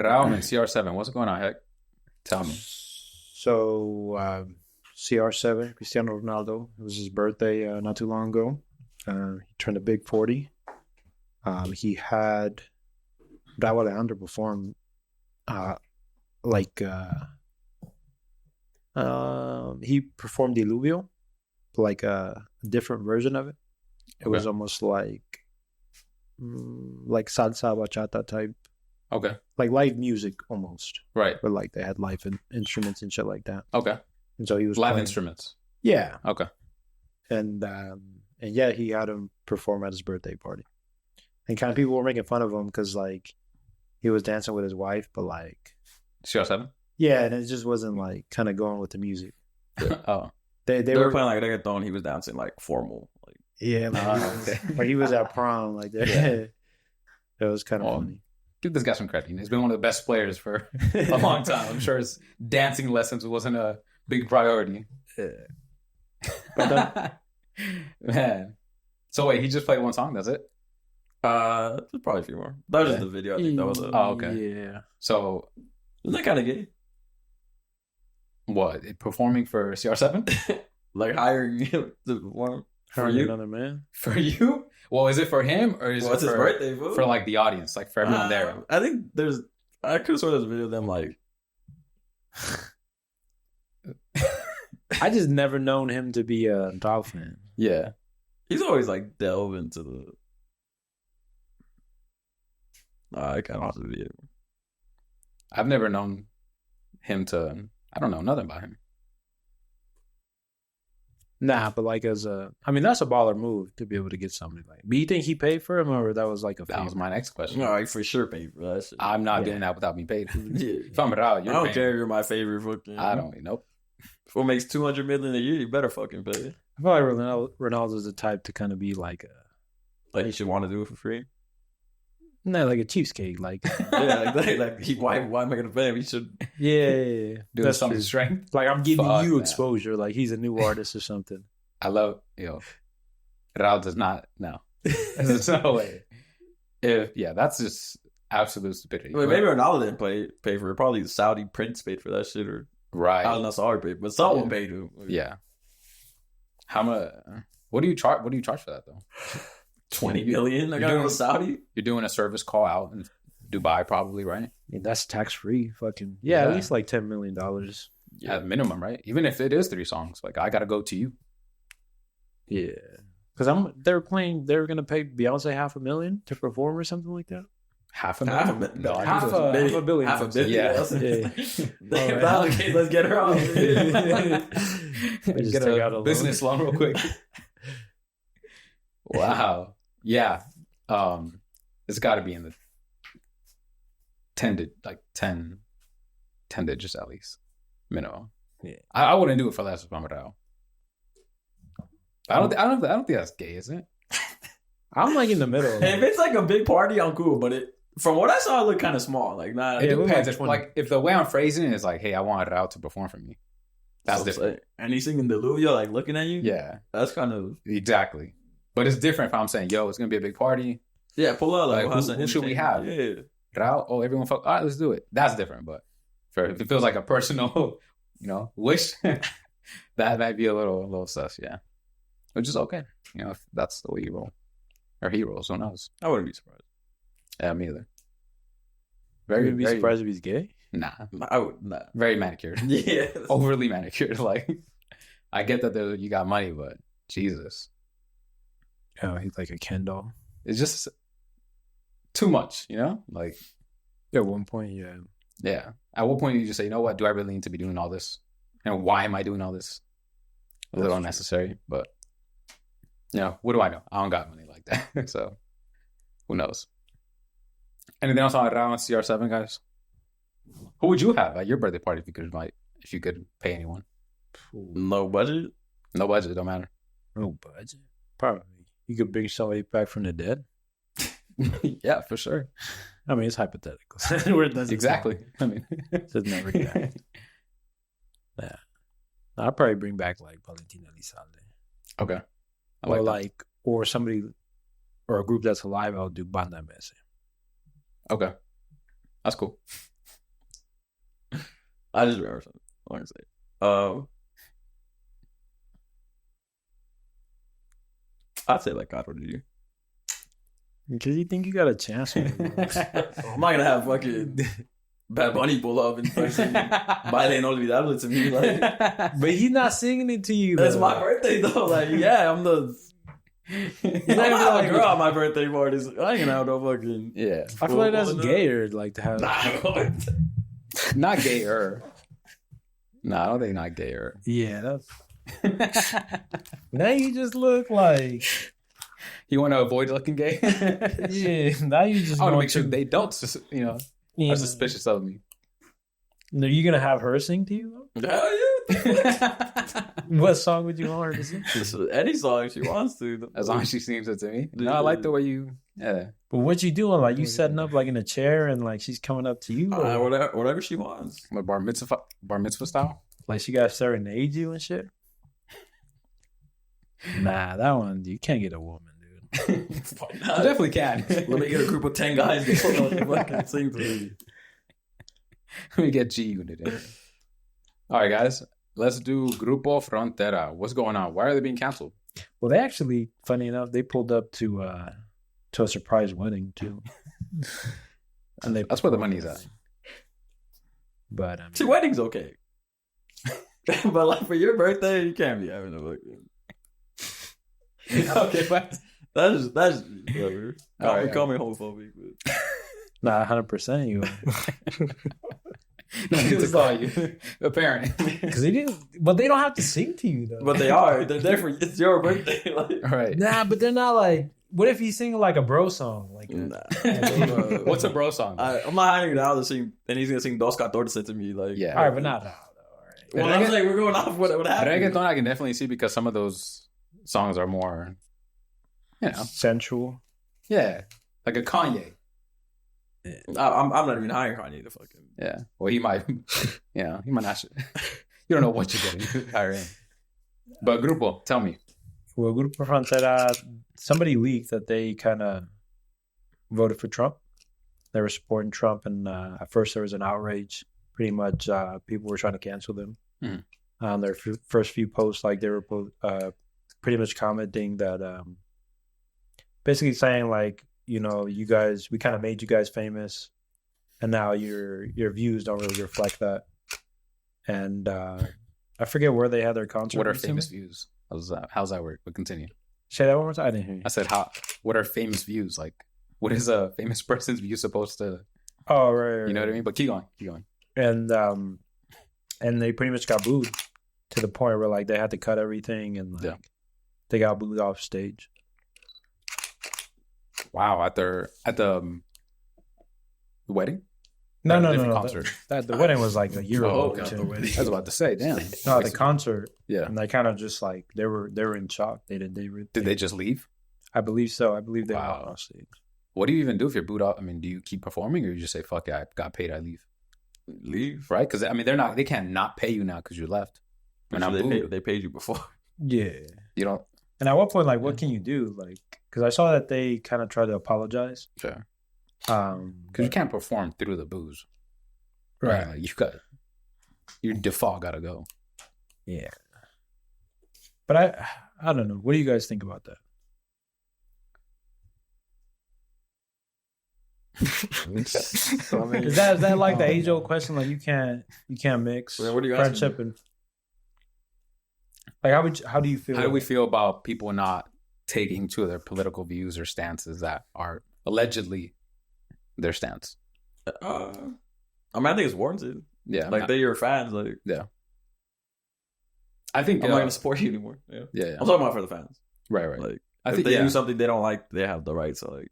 Rauw and CR7. What's going on, Heck? Tell me. So, CR7, Cristiano Ronaldo, it was his birthday not too long ago. He turned a big 40. He had Rauw Alejandro perform he performed Diluvio, like a different version of it. It was almost like salsa bachata type. Okay. Like live music almost. Right. But like they had live instruments and shit like that. Okay. And so he was live playing. Instruments. Yeah. Okay. And yeah, he had him perform at his birthday party. And kind of people were making fun of him because like he was dancing with his wife, but like CR7? yeah, and it just wasn't like kind of going with the music. Oh. They were playing like reggaeton. He was dancing like formal. Like yeah, like he was at prom like that. Yeah. It was kind of funny. Give this guy some credit. He's been one of the best players for a long time. I'm sure his dancing lessons wasn't a big priority. Yeah. Man. So wait, he just played one song, that's it? There's probably a few more. That was just the video. I think that was it. Oh, okay. Yeah. So isn't that kind of gay? What? Performing for CR7? Like hiring him to perform for you? Another man? For you? Well, is it for him or is it his birthday, bro? For like the audience, like for everyone there? I think I could have saw this video of them like. I just never known him to be a Rauw fan. Yeah. He's always like delve into the. I can't watch the video. I've never known him to. I don't know nothing about him. Nah, but like that's a baller move to be able to get somebody like. But you think he paid for him, or that was like a favor? That was my next question. No, I for sure paid for that shit. I'm not doing that without being paid. Yeah. If I'm Rauw, I don't care if you're my favorite fucking. I don't. Nope. If it makes $200 million a year, you better fucking pay. I feel like Ronaldo's the type to kind of be like he should want to do it for free. No, like a cheapskate. Like yeah, why am I gonna pay him? He should. Yeah, do something strength. Like I'm giving you exposure. Like he's a new artist or something. I love Rauw does not. No, there's no way. That's just absolute stupidity. Maybe Ronaldo didn't pay for it. Probably the Saudi prince paid for that shit, or right. Al Nassr paid, but someone paid him. Yeah. How much? What do you charge? What do you charge for that though? 20 million. I got to go to Saudi. You're doing a service call out in Dubai, probably, right? Yeah, that's tax free. Fucking yeah, at least like $10 million. At minimum, right? Even if it is 3 songs, like I gotta go to you. Yeah, because they were gonna pay Beyonce $500,000 to perform or something like that. $500,000? Half a billion. $500 million. Yeah. Okay, let's get her on. Get a business loan real quick. Wow. Yeah. It's got to be in the 10 digits at least minimum. Yeah. I wouldn't do it for less if I'm Rauw. I don't think that's gay, is it? I'm like in the middle. If it's like a big party, I'm cool. But from what I saw, it looked kind of small. Like not. It depends. If the way I'm phrasing it is like, hey, I want Rauw to perform for me. That's different. And he's singing Diluvio, like looking at you. Yeah, that's kind of exactly. But it's different if I'm saying, yo, it's gonna be a big party. Yeah, pull out like who should we have? Yeah, Rauw. Oh, everyone fuck. All right, let's do it. That's different. But if it feels like a personal, wish, that might be a little sus. Yeah, which is okay. If that's the way you roll or he rolls, who knows? I wouldn't be surprised. Yeah, me either. Very be surprised if he's gay. Nah, I would not. Very manicured. Yeah, overly manicured. Like, I get that you got money, but Jesus. Oh, he's like a Ken doll. It's just too much, Like at one point, yeah. Yeah. At what point do you just say, you know what? Do I really need to be doing all this? And why am I doing all this? A little unnecessary, but what do I know? I don't got money like that, so who knows? Anything else on Rauw and CR7, guys? Who would you have at your birthday party if you could pay anyone? No budget. No budget, don't matter. No budget. Probably. You could bring somebody back from the dead. Yeah, for sure. I mean, it's hypothetical. Exactly. I mean, it's never gonna happen. Yeah, I'd probably bring back like Valentina Elizalde. Okay. Or somebody, or a group that's alive. I'll do Banda MS. Okay, that's cool. I just remember something. I want to say. I'd say like God ordered you. Because you think you got a chance with him. I'm not gonna have fucking Bad Bunny pull up and fucking Baile Inolvidable to me. Like, But he's not singing it to you. that's though. my birthday though. Like, yeah, I'm the. I'm not have a girl at my birthday parties. I ain't gonna have no fucking. Yeah. I feel like that's gayer, like to have. Not gayer. No, I don't think not gayer. Yeah, that's. Now you just look like. You want to avoid looking gay? Yeah, now you just. I want to going make sure they don't, are Yeah. suspicious of me. Are you gonna have her sing to you? Hell yeah. What song would you want her to sing? Listen, any song she wants to. As long as she sings it to me. No, I like the way you. Yeah. But what you doing? Like you setting up like in a chair and like she's coming up to you, or Whatever she wants. Like bar mitzvah style. like she got to serenade you and shit. Nah, that one you can't get a woman, dude. Fuck You not. definitely can. Let me get a group of 10 guys to fucking sing for me. Let me get G Unit in. All right, guys. Let's do Grupo Frontera. What's going on? Why are they being canceled? Well, they actually, funny enough, they pulled up to a surprise wedding too, and That's where the money's at. But See, wedding's okay. But like for your birthday, you can't be having a wedding. Okay, but That's whatever. All right, Call me homophobic. But. nah, 100% you. no need to call you a parent. Because they didn't, but they don't have to sing to you though. But they are. They're there for it's your birthday. Like, All right. Nah, but they're not like. What if he's singing like a bro song? Like, nah. What's a bro song? I'm not hiring out to sing, and he's gonna sing Dos Catorce to me. Like, Yeah. all right, but not now though. All right. Well, I'm saying we're going off what happened. Reggaeton I can definitely see because some of those songs are more, Sensual. yeah, like a Kanye. I'm not even hiring Kanye to fucking. Yeah. Well, he might, he might not. You don't know what you're getting. Hire him. But Grupo, tell me. Well, Grupo Frontera, somebody leaked that they kind of voted for Trump. They were supporting Trump, and at first there was an outrage. Pretty much, people were trying to cancel them. Mhm. On their first few posts, like they were pretty much commenting that, basically saying like, you guys, we kind of made you guys famous, and now your views don't really reflect that. And I forget where they had their concert. What are recently. famous views? How's that work? But continue. Say that one more time. I didn't hear you. I said, what are famous views? Like, what is a famous person's view supposed to? Oh, right. You know what I mean? But keep going. And they pretty much got booed to the point where like they had to cut everything and like they got booed off stage. Wow, at the wedding? No. Concert. The wedding was like a year ago. God, too. the wedding. I was about to say, damn. No, the concert. Yeah. And they kind of just like they were in shock. Did they just leave? I believe so. I believe they Wow. went off stage. What do you even do if you're booed off? I mean, do you keep performing or you just say, fuck it, I got paid, I leave? Leave. Right? Because, I mean, they can't not pay you now because you left. When I'm booed, They paid you before. Yeah. you don't. And at what point, like, what can you do? Like, because I saw that they kind of tried to apologize. Sure. Because Because you can't perform through the booze. right. Like, your default got to go. Yeah. But I don't know. What do you guys think about that? So, I mean, Is that like the age old question? Like you can't mix Well, what are you asking friendship and like how do you feel? How do we feel about people not taking to their political views or stances that are allegedly their stance? I think it's warranted. Yeah. Like they're your fans. Like I think I'm not gonna support you anymore. Yeah. Yeah. I'm talking about for the fans. Right. Like I if think they do something they don't like, they have the right to like.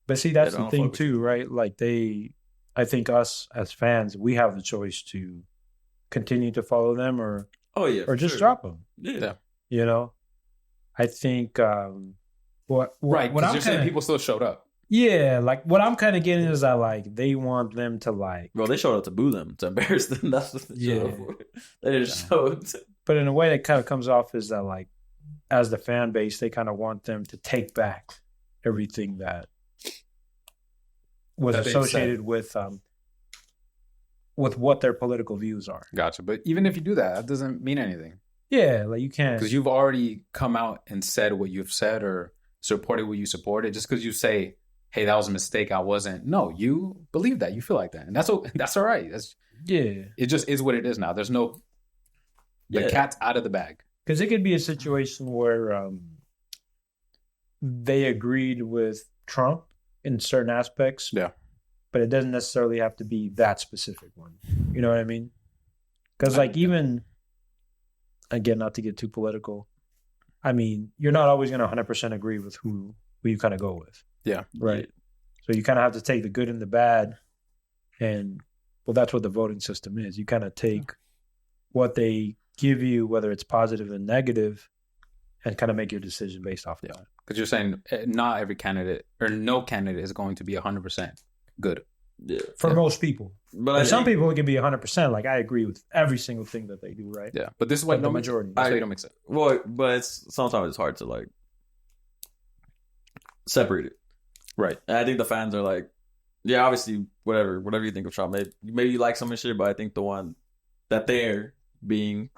But see, that's I the don't thing fuck with too, right? Like I think us as fans, we have the choice to continue to follow them or just drop them. Yeah. You know, I think what right. what Because I'm you're saying kinda, people still showed up. yeah, like what I'm kind of getting is that like they want them to like, Bro, they showed up to boo them, to embarrass them. That's what they showed up for. They just showed. but in a way that kind of comes off is that like as the fan base, they kind of want them to take back everything that was That they've associated with with what their political views are. Gotcha. But even if you do that, that doesn't mean anything. Yeah, like you can't. Because you've already come out and said what you've said or supported what you supported. Just because you say, hey, that was a mistake, I wasn't. No, you believe that. You feel like that. And that's all right. It just is what it is now. There's no... The cat's out of the bag. Because it could be a situation where they agreed with Trump in certain aspects. Yeah. But it doesn't necessarily have to be that specific one. You know what I mean? Because like even, again, not to get too political, I mean, you're not always going to 100% agree with who you kind of go with. Yeah. Right. So you kind of have to take the good and the bad. And, well, that's what the voting system is. You kind of take what they give you, whether it's positive and negative, and kind of make your decision based off of that. Because you're saying not every candidate or no candidate is going to be 100% good. Yeah. For most people. But some people, it can be 100%. Like, I agree with every single thing that they do, right? Yeah. But this is what the majority. That's why you don't mix it. Well, but sometimes it's hard to, like, separate it. Right. And I think the fans are like, yeah, obviously, whatever you think of Trump, maybe you like some of his shit, but I think the one that they're being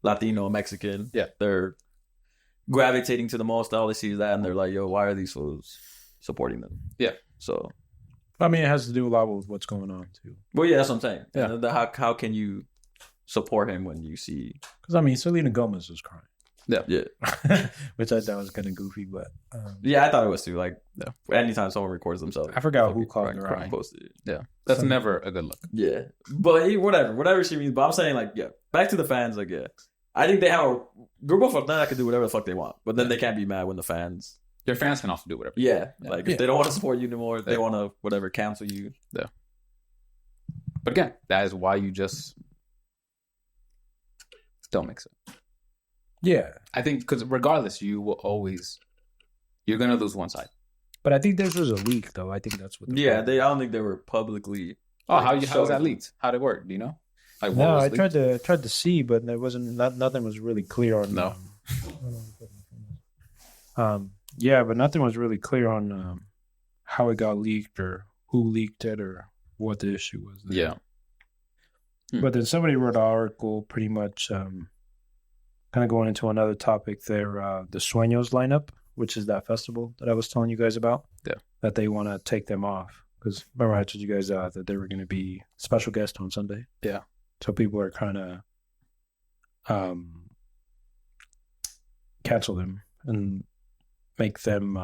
Latino, Mexican, they're gravitating to the most. All they see is that, and they're like, yo, why are these fools supporting them? Yeah. So, I mean, it has to do a lot with what's going on, too. Well, yeah, that's what I'm saying. Yeah. And how can you support him when you see... Because, I mean, Selena Gomez was crying. Yeah. Which I thought was kind of goofy, but... yeah, I thought it was too. Like, anytime someone records themselves... I forgot who called her out. Posted it. Yeah. That's never a good look. Yeah. But whatever she means. But I'm saying, like, yeah, back to the fans, like, yeah. I think they have a... Grupo Frontera can do whatever the fuck they want. But then they can't be mad when the fans... Your fans can also do whatever. Yeah. Like, if they don't want to support you anymore, if they want to, whatever, cancel you. Yeah. But again, that is why you just don't mix it. Yeah. I think because regardless, you will always... You're going to lose one side. But I think this was a leak, though. I think that's what... I don't think they were publicly... Oh, how was that leaked? How did it work? Do you know? Like, what no, was I leaked? tried to see, but there wasn't... nothing was really clear on... No. Yeah, but nothing was really clear on how it got leaked or who leaked it or what the issue was there. Yeah. But then somebody wrote an article pretty much kind of going into another topic there, the Sueños lineup, which is that festival that I was telling you guys about. Yeah. That they want to take them off. Because remember I told you guys that they were going to be special guests on Sunday. Yeah. So people are kind of cancel them and make them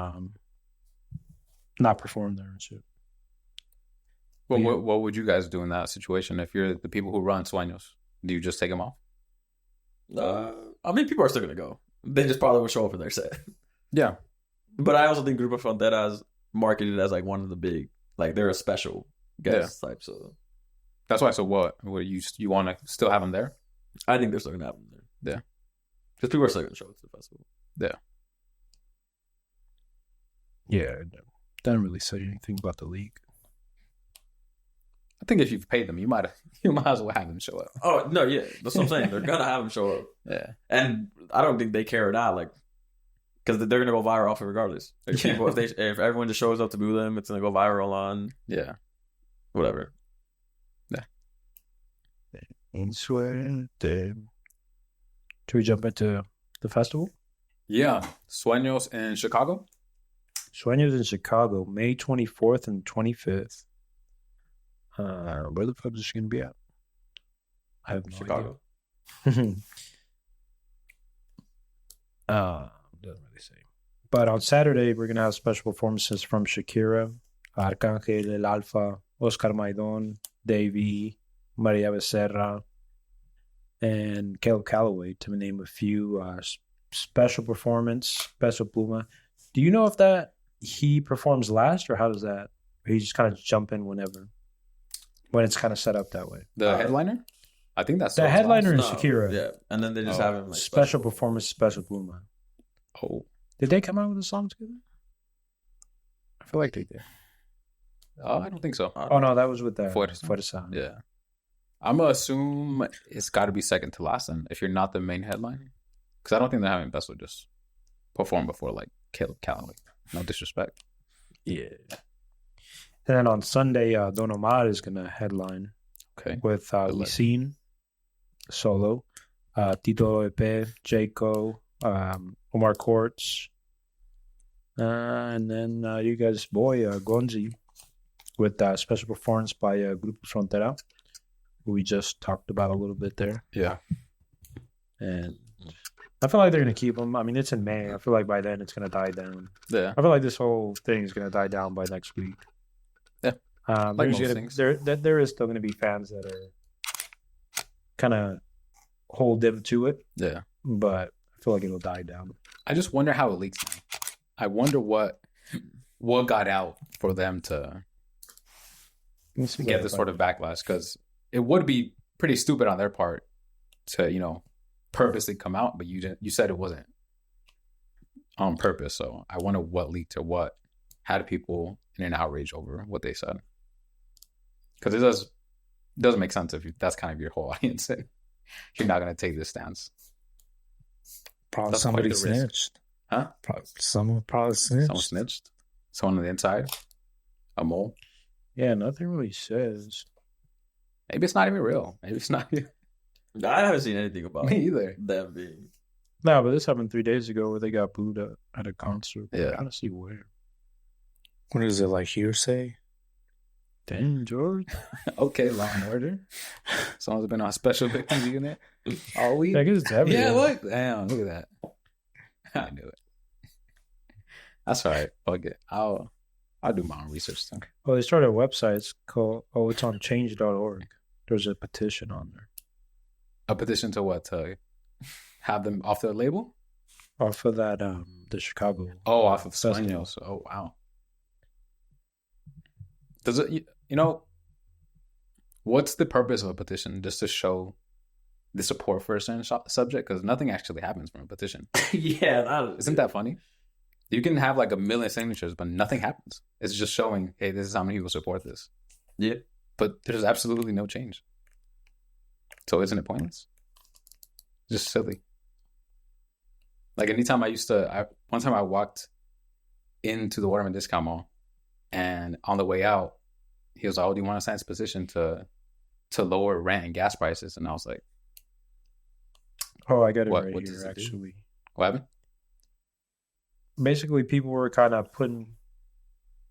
not perform there and shit. Well, what would you guys do in that situation if you're the people who run Sueños? Do you just take them off? I mean, people are still going to go. They just probably will show up for their set. Yeah. But I also think Grupo Frontera is marketed as like one of the big, like they're a special guest type. So that's why. So what you want to still have them there? I think they're still going to have them there. Yeah. Because people are still going to show up to the festival. Yeah. Yeah. Doesn't really say anything about the league. I think if you've paid them, you might as well have them show up. Oh no, yeah, that's what I'm saying. They're gonna have them show up. Yeah, and I don't think they care or not, like, because they're gonna go viral off it regardless. Like, people, if everyone just shows up to boo them, it's gonna go viral on whatever. Yeah. Should we jump into the festival? Yeah, Sueños in Chicago. Sueños in Chicago, May 24th and 25th. Where the fuck is she going to be at? I have no Chicago. idea. Doesn't really say. But on Saturday, we're going to have special performances from Shakira, Arcángel, El Alfa, Oscar Maidon, Davey, Maria Becerra, and Caleb Calloway, to name a few. Special performance, Special Pluma. Do you know if that he performs last, or how does that? Or he just kind of jump in whenever? When it's kind of set up that way. The headliner? I think that's the headliner is Shakira. Yeah, and then they just have him like special performance, Special Pluma. Oh, did they come out with a song together? I feel like they did. I don't think so. Oh no, that was with the Fuerza. Yeah, I'm gonna assume it's got to be second to last. Then, if you're not the main headliner, because I don't think they're having Besso just perform before like Caleb Calloway. No disrespect. Yeah. And then on Sunday, Don Omar is going to headline. Okay. with Wisin, solo, Tito Epe, Jaco, Omar Courts, and then you guys' boy, Gonzi, with special performance by Grupo Frontera, who we just talked about a little bit there. Yeah. And I feel like they're going to keep them. I mean, it's in May. I feel like by then it's going to die down. Yeah. I feel like this whole thing is going to die down by next week. Yeah. Like most things. There is still going to be fans that are kind of hold them to it. Yeah. But I feel like it'll die down. I just wonder how it leaks now. I wonder what got out for them to get this sort of backlash, because it would be pretty stupid on their part to, purposely come out, but you said it wasn't on purpose. So I wonder what leaked or what had people in an outrage over what they said, because it doesn't make sense if that's kind of your whole audience and you're not going to take this stance. Probably somebody snitched. Huh? Someone probably snitched. Someone snitched? Someone on the inside? A mole? Yeah, nothing really says. Maybe it's not even real. Maybe it's not. I haven't seen anything about Me either. them being. No, but this happened 3 days ago where they got booed at a concert. Yeah. I gotta see where. What is it, like hearsay? Damn, George. Okay, Law and Order. Someone's been on Special Victims Unit all week. I guess it's everywhere. Yeah, look. Damn, look at that. I knew it. That's all right. Fuck it. I'll do my own research too. Oh, they started a website. It's called, it's on change.org. There's a petition on there. A petition to what? To have them off their label? Off of that, the Chicago. Oh, off of Festival. Sueños. Oh, wow. Does it, what's the purpose of a petition? Just to show the support for a certain subject? Because nothing actually happens from a petition. Yeah. Isn't that funny? You can have like 1 million signatures, but nothing happens. It's just showing, hey, this is how many people support this. Yeah. But there's absolutely no change. So isn't it pointless? Just silly. Like anytime one time I walked into the Waterman Discount Mall, and on the way out, he was like, "Oh, do you want to sign this petition to lower rent and gas prices?" And I was like, Oh, I got it What right does here, it do? actually. "What happened?" Basically, people were kind of putting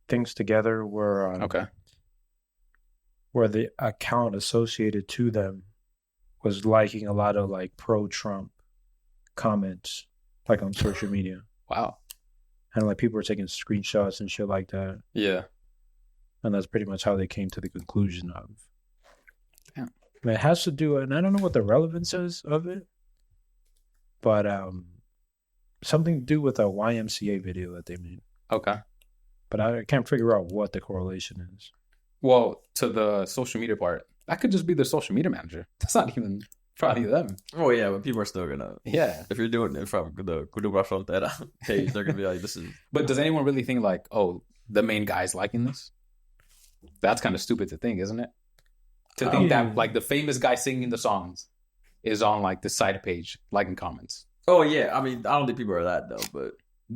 things together where Okay. where the account associated to them was liking a lot of like pro-Trump comments, like on social media, Wow. and like people were taking screenshots and shit like that, Yeah. and that's pretty much how they came to the conclusion of. Yeah. And it has to do, and I don't know what the relevance is of it, but something to do with a YMCA video that they made, Okay. but I can't figure out what the correlation is. Well, to the social media part, that could just be the social media manager. That's not even probably them. Oh yeah, but people are still gonna. Yeah. If you're doing it from the Grupo Frontera page, they're gonna be like, "This is." But does anyone really think like, oh, the main guy's liking this? That's kind of stupid to think, isn't it? To think that like the famous guy singing the songs is on like the side page liking comments. Oh yeah, I mean, I don't think people are that though, but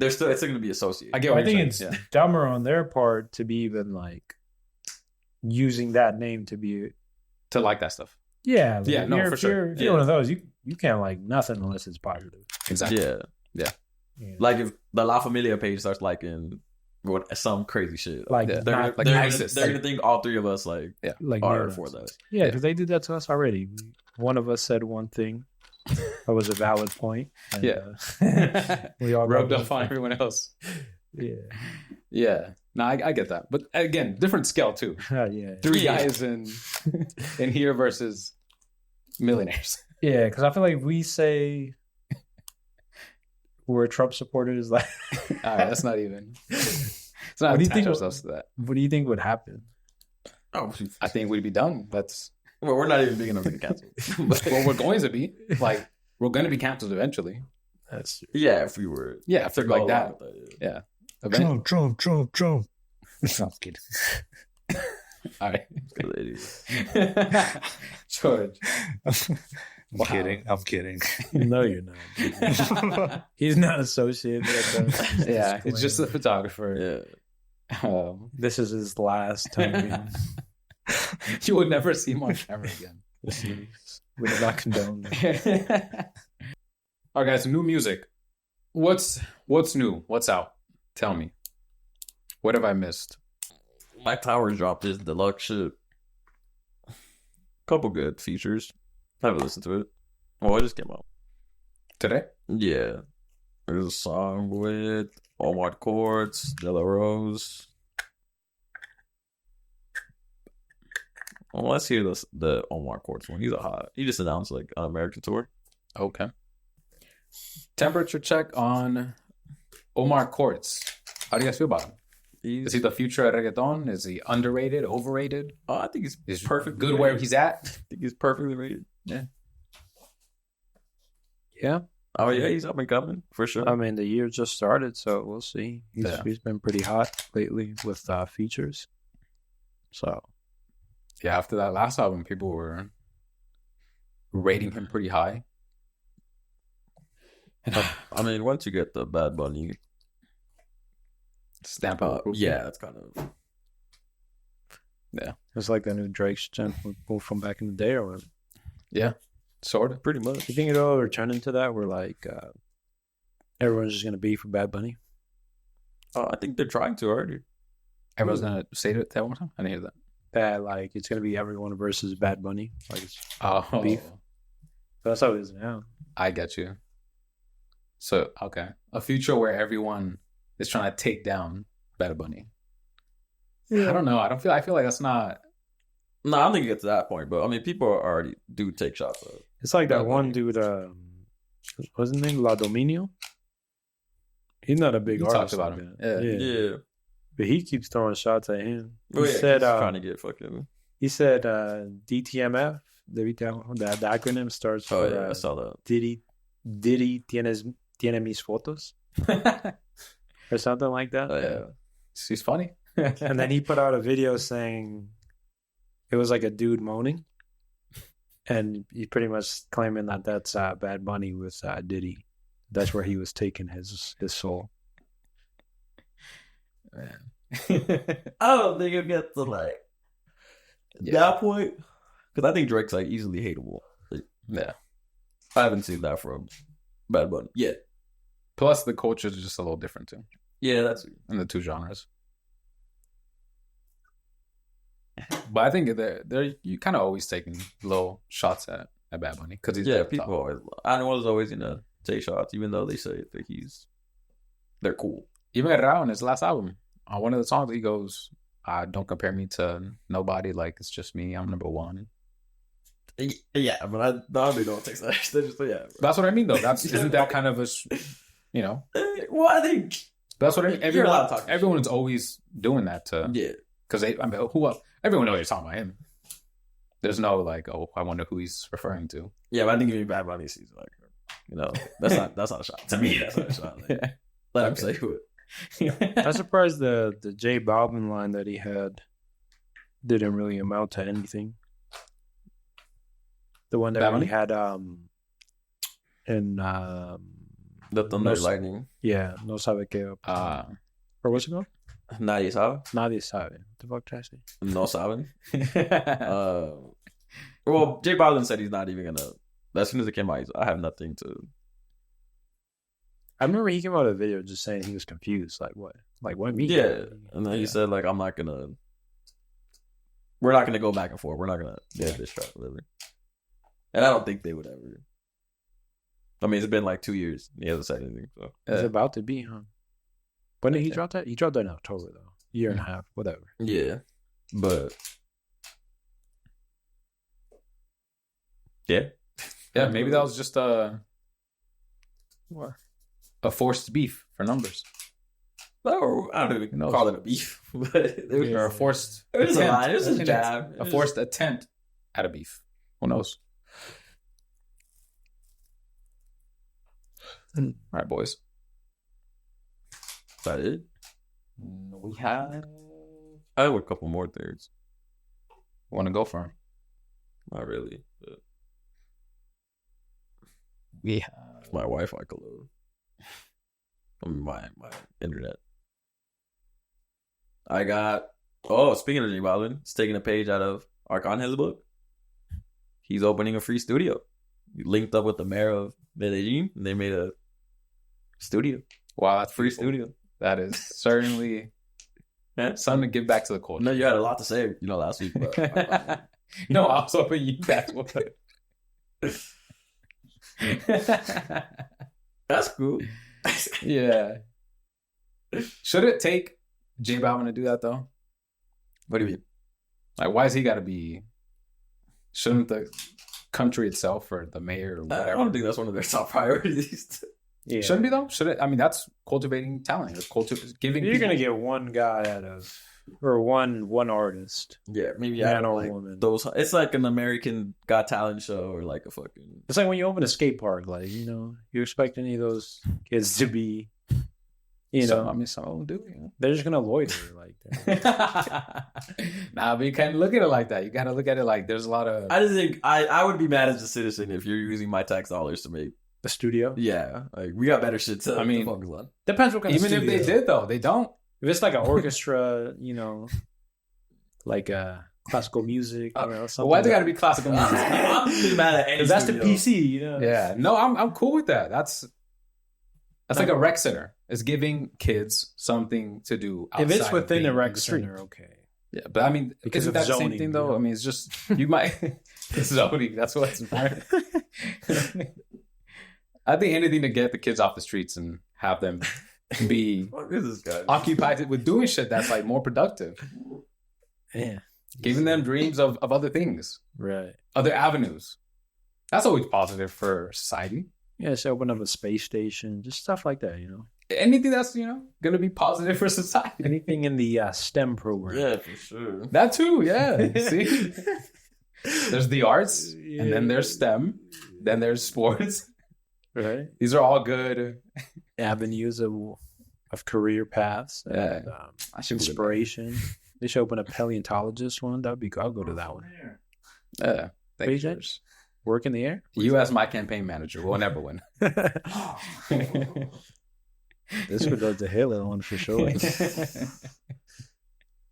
it's still gonna be associated. I get Well, what I you're think saying. it's Yeah. dumber on their part to be even like using that name to be. To like that stuff. Yeah, like, Yeah, if no, you're- for if sure. You're, if you're Yeah. one of those, you can't like nothing unless it's positive. Exactly. Yeah. Yeah. Like if the La Familia page starts liking some crazy shit, Like, Yeah. they're, not, like they're, ISIS. they're gonna think all three of us like like are near for us. that. Yeah, because they did that to us already. One of us said one thing that was a valid point. And, Yeah. we all Rubbed got off on everyone else. Yeah. Yeah. No, I get that. But again, different scale too. Yeah. 3 Yeah. guys in here versus millionaires. Yeah, because I feel like if we say we're Trump supporters, like, All right, that's not even. It's not What do you attach think- ourselves to that. what do you think would happen? Oh, I think we'd be done. That's well, we're not even big enough to get canceled. well, we're going to be. Like, we're going to be canceled eventually. That's Yeah, if we were Yeah, if they're like that. Yeah. Eventually. Trump. I'm kidding. All right. Yeah. George. I'm Wow. kidding. no, you're not. He's not associated with that. Yeah, it's just a photographer. Yeah. This is his last time. You will never see him on camera again. We do not condone that. All right, guys. New music. What's new? What's out? Tell me. What have I missed? My Tower dropped his deluxe shit. Couple good features. I haven't listened to it. Well, it just came out Today? Yeah, there's a song with Omar Courts, Della Rose. Well, let's hear the Omar Courts one. He just announced like an American tour. Okay. Temperature check on Omar Courts. How do you guys feel about him? Is he the future of reggaeton? Is he underrated, overrated? I think he's perfect. Good where he's at. I think he's perfectly rated. Yeah. Oh yeah, he's up and coming for sure. I mean, the year just started, so we'll see. He's been pretty hot lately with features. So Yeah, after that last album, people were rating him pretty high. I mean, once you get the Bad Bunny stamp of approval. yeah, it's kind of it's like the new Drake from back in the day, or what? Yeah, sort of. pretty much. You think it'll return into that where like everyone's just gonna be for Bad Bunny? I think they're trying to already. Everyone's gonna say it that one time. I didn't hear that. That like it's gonna be everyone versus Bad Bunny, like it's Beef. that's how it is now. I get you. So okay, a future where everyone is trying to take down Bad Bunny. Yeah. I don't know. I feel like that's not. No, I don't think it gets to that point, but I mean, people already do take shots at it. It's like that Bad one Bunny. dude. What's his name? La Dominio. He's not a big You artist. talked about like him. that. Yeah. But he keeps throwing shots at him. Well, He yeah, said, he's trying to get fucking. he said, DTMF. The acronym starts for Oh yeah, I saw that. Diddy tiene mis fotos or something like that. Oh, yeah. She's funny. And then he put out a video saying it was like a dude moaning, and he pretty much claiming that that's Bad Bunny with Diddy. That's where he was taking his soul. I don't think it gets to like that point because I think Drake's like easily hateable. Like, Yeah. I haven't seen that from Bad Bunny yet. Plus, the culture is just a little different too Yeah, that's in the two genres. But I think they're you kind of always taking little shots at Bad Bunny because he's people always. Anyone's always gonna take shots, even though they say that they're cool. Even at Rauw in his last album, on one of the songs, he goes, "Don't compare me to nobody. Like it's just me. I'm number one." Yeah, but I normally don't take that. They just yeah. That's what I mean, though. Isn't that kind of a, Well, I think that's what I mean. You're allowed to talk Everyone's always doing that to because who else? Everyone knows you're talking about him. There's no like, oh, I wonder who he's referring to. Yeah, but I think if you Bad Bunny sees like, that's not a shot to me. That's not a shot. Like, let him say who it. I'm surprised the J Balvin line that he had didn't really amount to anything. The one that we had in The Thunder Lightning. Yeah, no sabe qué. Or what's it called? Nadie sabe. Nadie sabe. What the fuck did I say? No saben. Well, J Balvin said he's not even gonna. As soon as it came out, I have nothing to. I remember he came out of a video just saying he was confused. Like what? Like what? Yeah, and then he said like I'm not gonna. We're not gonna go back and forth. We're not gonna get this track, whatever. And I don't think they would ever. I mean, it's been like 2 years. He hasn't said anything. So it's about to be, huh? When did he drop that? He dropped that in October, though. Year and a half, whatever. Yeah, but yeah, maybe that was just a forced beef for numbers. No, I don't even call it a beef, but or a forced. It was a line. It was a jab. A forced attempt at a beef. Who knows? All right, boys. Is that it? We have. I have a couple more things. Want to go for 'em? Not really. But We have my Wi-Fi could load. I mean, my internet. I got Oh, speaking of J Balvin, it's taking a page out of Arcángel's book. He's opening a free studio. He linked up with the mayor of Medellin, and they made a studio. Wow, that's Free beautiful. studio. That is certainly something to give back to the culture. No, you had a lot to say, last week. But No, I was hoping you guys would. that's cool. Yeah. Should it take J Balvin to do that though? What do you mean? Like, why has he got to be? Shouldn't the country itself or the mayor or I whatever? don't think that's one of their top priorities. Yeah. Shouldn't be though. Should it? I mean, that's cultivating talent. It's giving. You're people- gonna get one guy out of, or one artist. Yeah, maybe Man I or like woman. those. It's like an American Got Talent show or like a fucking. It's like when you open a skate park. Like, you expect any of those kids to be, I mean, some of them do. they're just gonna loiter like that. Nah, but you can't look at it like that. You got to look at it like there's a lot of. I just think I would be mad as a citizen if you're using my tax dollars to make. The studio. Yeah, like we got better shit to. I mean, to focus on. Depends what kind Even of if studio. they did though, they don't. If it's like an orchestra, like classical music or something. Why they got to be classical music? I'm just mad at any. Because that's the studio. PC. Yeah, no, I'm cool with that. That's like a rec center. It's giving kids something to do. If it's outside of within being the rec in the street. center, okay. Yeah, but I mean, Because isn't of that the same zoning, thing though? yeah. I mean, it's just you might zoning. That's what's important. I think anything to get the kids off the streets and have them be What is this guy? occupied with doing shit that's like more productive, Yeah. giving them dreams of other things, Right. other avenues. That's always positive for society. Yeah, so open up a space station, just stuff like that. Anything that's gonna be positive for society. Anything in the STEM program. Yeah, for sure. That too, yeah. See, there's the arts, and then there's STEM, then there's sports. Right. These are all good. Avenues of career paths. Yeah. And, I should be good. inspiration. They should open a paleontologist one. That'd be good. I'll go to that one. Yeah, thank you. What you George. Work in the air. You as my campaign manager will never win. This would go to Halo one for sure.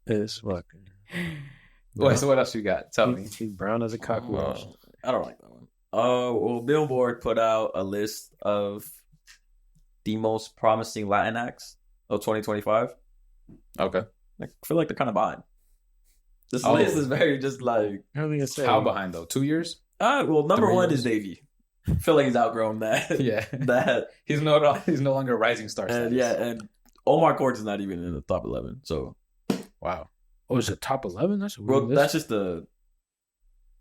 It's fucking. Wait, so what else you got? Tell me. He's brown as a cockroach. I don't like that one. Well, Billboard put out a list of the most promising Latin acts of 2025. Okay. I feel like they're kind of behind. This Oh. list is very just like. How are we gonna say? How behind though? 2 years? Well, number 3 one years. is Davey. I feel like he's outgrown that. Yeah. That He's no longer a rising star. and status. and Omar Court's is not even in the top 11. So, Wow. Oh, is it top 11? That's a weird well, list. that's just the.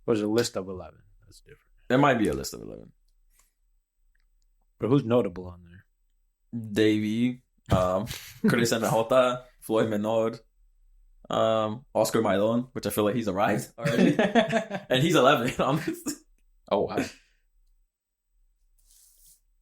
Or is it a list of 11? That's different. There might be a list of 11. But who's notable on there? Davey, Chris Jota, Floyd Menor, Oscar Maidon, which I feel like he's arrived already, and he's 11. Honestly. Oh wow.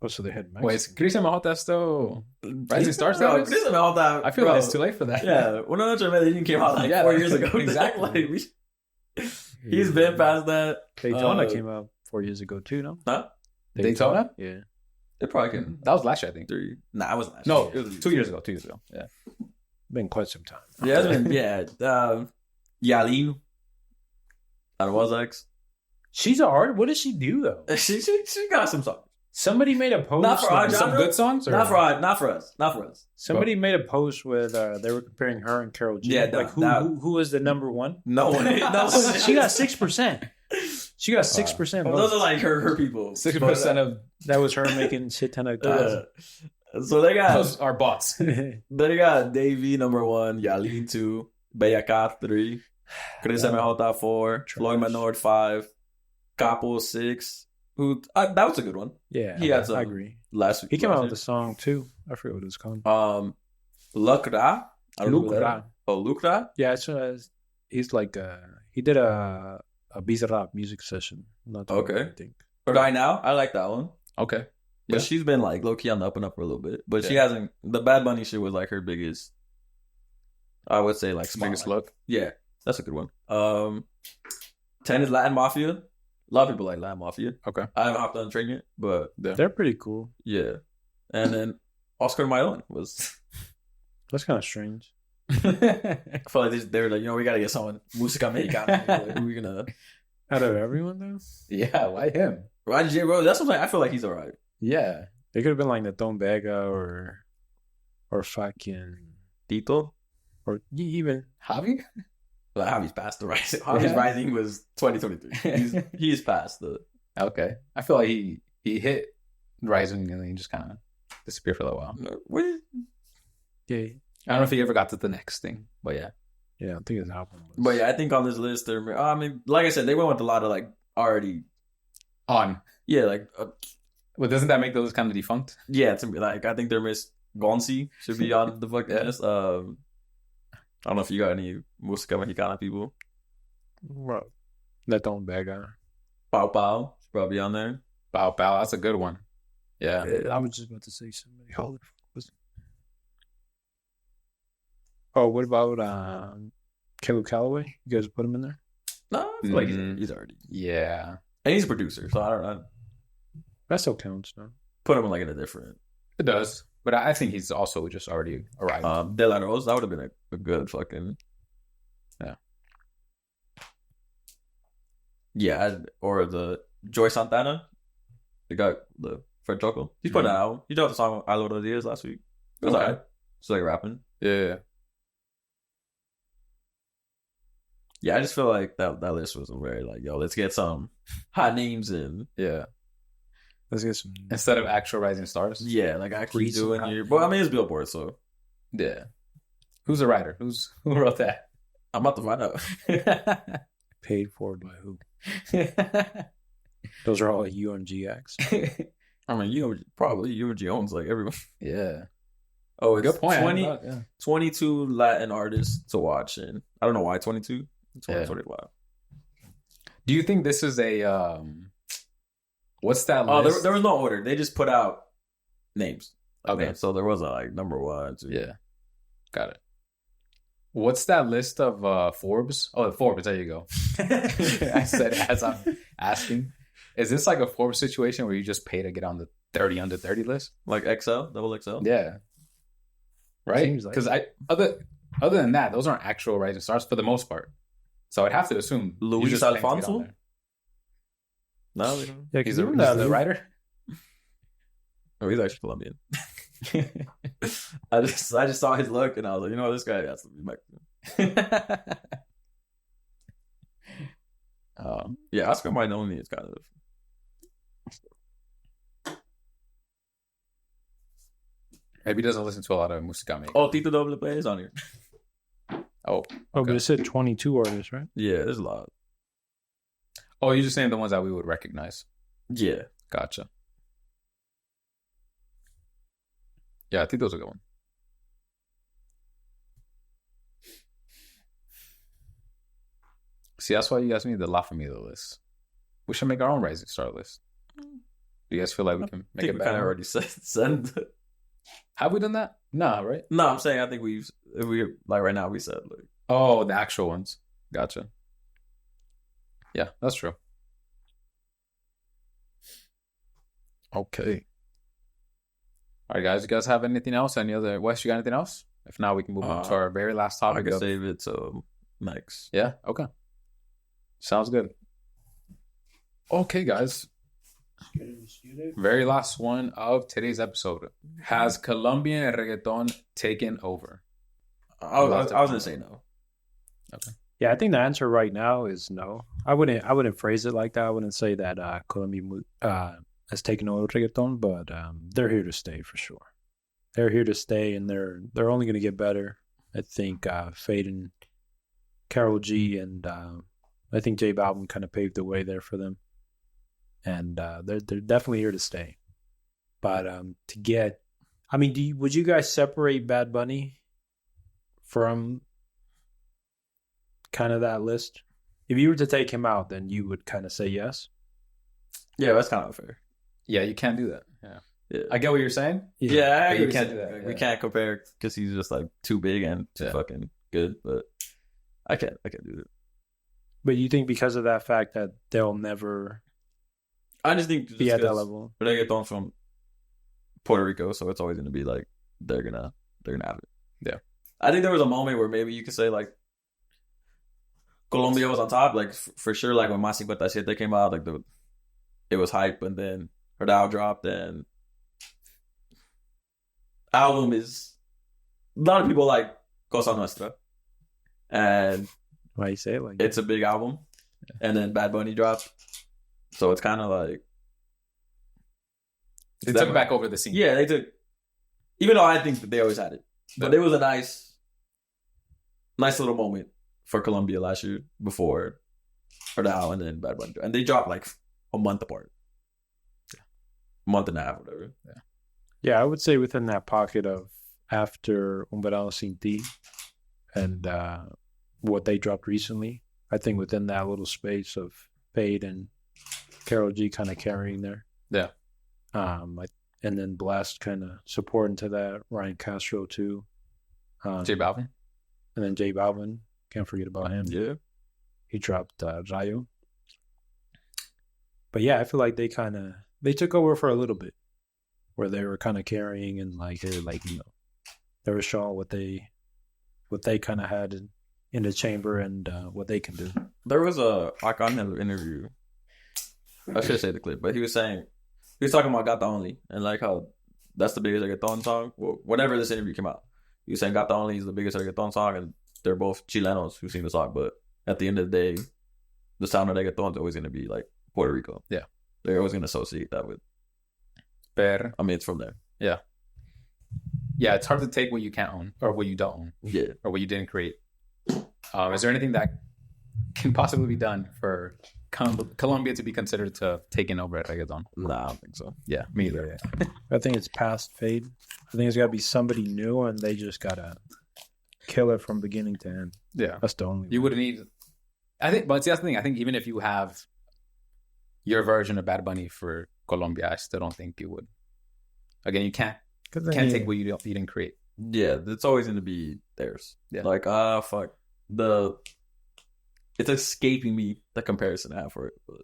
Oh, so they had Mexico. Wait, is Christian Mahota still rising star No, status? Chris Jota, I feel bro, like it's too late for that. Yeah, when Another Medellin came out like Yeah, 4 years ago. exactly. Like, he's been past that. Daytona came out 4 years ago too, no? Huh? Daytona? Yeah. It probably can. That was last year, I think. 3. Nah, I wasn't. Last No, year. It was 2 years ago. 2 years ago. Yeah. Been quite some time. Yeah, it's been, yeah. Yalin. That was X. She's a art. What does she do though? She got some songs. Somebody made a post. Not for our Some genre? good songs? Or? Not for us. Somebody made a post with they were comparing her and Carol G. Yeah, like that- who was the number one? No one. No, She got 6%. She got 6%. Well, those are like her people. 60% of That was her making shit ton of. So they got those are bots. they got Davey number 1, Yalin 2, Bellacat 3, Chris Jota 4, Floyd Menor 5, Capo 6. Who that was a good one. Yeah, He had some- I agree. Last week He came last out with year. a song too. I forget what it was called. Lucra. I don't know who that Lucra. is. Oh, Lucra. Yeah, he's like he did a Bizarrap music session. Not too long, Okay. I think. Right now, I like that one. Okay. But Yeah. she's been like low key on the up and up for a little bit. But she Yeah. hasn't. The Bad Bunny shit was like her biggest. I would say like Biggest spotlight. look. Yeah, that's a good one. 10 is Latin Mafia. A lot of people like Latin Mafia. Okay. I haven't hopped on the train yet, but They're pretty cool. yeah. And then Oscar Maidon was. That's kind of strange. I feel like they were like, we gotta get someone música mexicana. Like, who we gonna? Out of everyone, though? Yeah, why him? Roddy J. Bro, that's what I feel like he's alright. Yeah. It could have been like Naton Vega or fucking Tito. or even Javi? Like Javi's past the rising. Javi's rising was 2023. He's past the. Okay. I feel like he hit Rising and then he just kind of disappeared for a little while. yeah. I don't know if he ever got to the next thing, but yeah. Yeah, I think his album was. But yeah, I think on this list, I mean, like I said, they went with a lot of like already On. Yeah, like Well, doesn't that make those kind of defunct? yeah, to me, like I think their Miss Gonzi should be on the fucking list. I don't know if you got any música mexicana people. Well, Naton Vega. Pau Pau should probably be on there. Bow Bow, that's a good one. Yeah. I was just about to say somebody. Hold it. Oh, what about Caleb Calloway? You guys put him in there? No, I feel like he's already. Yeah. And he's a producer, so I don't know. That still counts, no? Put him like in a different. It does. But I think he's also just already arrived. De La Rose, that would have been a good fucking. Yeah. Yeah, or the Joy Santana. They got the Fred Choco. He's putting out. He dropped the song Aloro Diaz last week. It was alright. It's like rapping. Yeah. Yeah, I just feel like that list was very like, yo, let's get some hot names in. Yeah. Let's get some. Instead of actual rising stars. Yeah, like actually doing your. But I mean, it's Billboard, so. Yeah. Who's the writer? Who wrote that? I'm about to find out. Paid for by who? Those are all UMG acts. I mean, UMG owns like everyone. Yeah. Oh, it's good point. 22 Latin artists to watch, and I don't know why 22. 25. Do you think this is a what's that list? Oh, there was no order. They just put out names. Okay. Names. So there was like number 1, 2. Yeah. Got it. What's that list of Forbes? Oh, Forbes, there you go. I said as I'm asking. Is this like a Forbes situation where you just pay to get on the 30 under 30 list? Like XL, double XL? Yeah. Right? Because other than that, those aren't actual rising stars for the most part. So I'd have to assume Luis Alfonso? No, we don't. Yeah, he's the writer. Oh, he's actually Colombian. I just saw his look and I was like, this guy has to be Mexican. Yeah, Oscar Magnoni is kind of. Maybe he doesn't listen to a lot of música mexicana. Oh, Tito Doble Play is on here. Oh, but it said 22 artists, right? Yeah, there's a lot. Oh, you just named the ones that we would recognize. Yeah. Gotcha. Yeah, I think those are a good one. See, that's why you guys need the La Familia list. We should make our own rising star list. Do you guys feel like we can make it better? I think we kind of already said. Have we done that? No, right? No, I'm saying I think we like right now we said like. Oh, the actual ones. Gotcha. Yeah, that's true. Okay. All right, guys. You guys have anything else? Wes, you got anything else? If not, we can move on to our very last topic. I can save it to next. Yeah? Okay. Sounds good. Okay, guys. Very last one of today's episode. Has Colombian Reggaeton taken over? I was going to say no. Okay. Yeah, I think the answer right now is no. I wouldn't phrase it like that. I wouldn't say that Colombia has taken over reggaeton, but they're here to stay for sure. They're here to stay, and they're only going to get better. I think Fade and Karol G and I think J Balvin kind of paved the way there for them, and they're definitely here to stay. But would you guys separate Bad Bunny from kind of that list? If you were to take him out, then you would kind of say yes. Yeah, that's kind of fair. Yeah, you can't do that. Yeah. I get what you're saying. Yeah, you can't do that. Like, we can't compare because he's just like too big and too fucking good. But I can't do it. But you think because of that fact that they'll never, I just think be at that level. But they get done from Puerto Rico, so it's always going to be like they're gonna have it. Yeah. I think there was a moment where maybe you could say like Colombia was on top, like for sure. Like when Más 57 came out, like it was hype, and then Rauw dropped, and album is a lot of people like Cosa Nuestra, and Why you say it like it's a big album, and then Bad Bunny dropped, so it's kind of like They took back over the scene. Yeah, they took. Even though I think that they always had it, but it was a nice little moment for Colombia last year before Rauw and then Bad Bunny, and they dropped like a month apart, a month and a half, whatever. Yeah, I would say within that pocket of after Un Verano Sin Ti and what they dropped recently, I think within that little space of Fade and Karol G kind of carrying there. Yeah. And then Blast kind of supporting to that. Ryan Castro too. J Balvin. And then J Balvin. Can't forget about him. Yeah. He dropped Rauw. But yeah, I feel like they took over for a little bit, where they were kind of carrying and like they were showing what they kind of had in the chamber and what they can do. There was a Hakan interview. I should say the clip, but he was talking about Gata Only and like how that's the biggest reggaeton song. Well, whenever this interview came out, he was saying Gata Only is the biggest reggaeton song, and they're both Chilenos who sing the song. But at the end of the day, the sound of reggaeton is always going to be like Puerto Rico. Yeah, they're always going to associate that with. I mean, it's from there. Yeah. Yeah, it's hard to take what you can't own or what you don't own. Yeah. Or what you didn't create. Is there anything that can possibly be done for Colombia to be considered to taking over reggaeton? Nah, I don't think so. Yeah, me either. Yeah. I think it's past Fade. I think it's got to be somebody new, and they just got to kill it from beginning to end. Yeah. That's the only You wouldn't need... I think, but see, that's the thing. I think even if you have your version of Bad Bunny for Colombia, I still don't think you would. Again, you can't take what you didn't create. Yeah, it's always going to be theirs. Yeah. Like, fuck. It's escaping me the comparison I have for it, but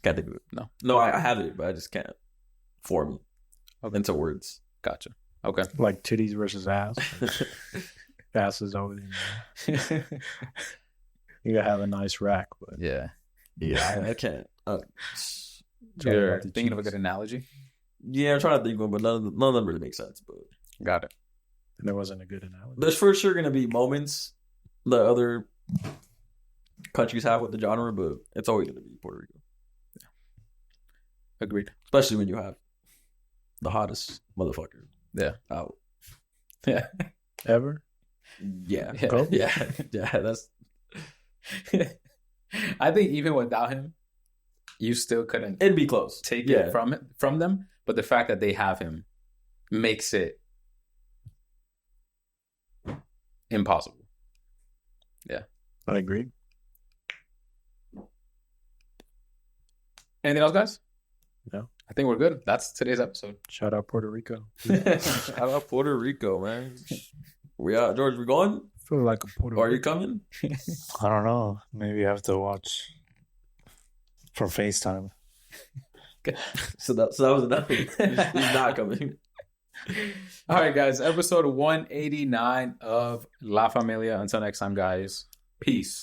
can't think of it. No, I have it, but I just can't form it into words. Gotcha. Okay. like titties versus ass. Ass is always you gotta have a nice rack, but Yeah. Yeah, I can't. You're thinking of a good analogy? Yeah, I'm trying to think of one, but none of them really make sense. But Got it. there wasn't a good analogy. there's for sure going to be moments that other countries have with the genre, but it's always going to be Puerto Rico. Agreed. Especially when you have the hottest motherfucker out. Yeah. Ever? Yeah. Yeah. Yeah. That's I think even without him, you still couldn't it'd be close. take it from them. But the fact that they have him makes it impossible. Yeah. I agree. Anything else, guys? No. I think we're good. That's today's episode. Shout out Puerto Rico. Shout out Puerto Rico, man. We out, George. We going? Feel like a Puerto Or are you Rico. coming? I don't know. Maybe I have to watch from FaceTime. So that was nothing. He's not coming. All right, guys. Episode 189 of La Familia. Until next time, guys. Peace.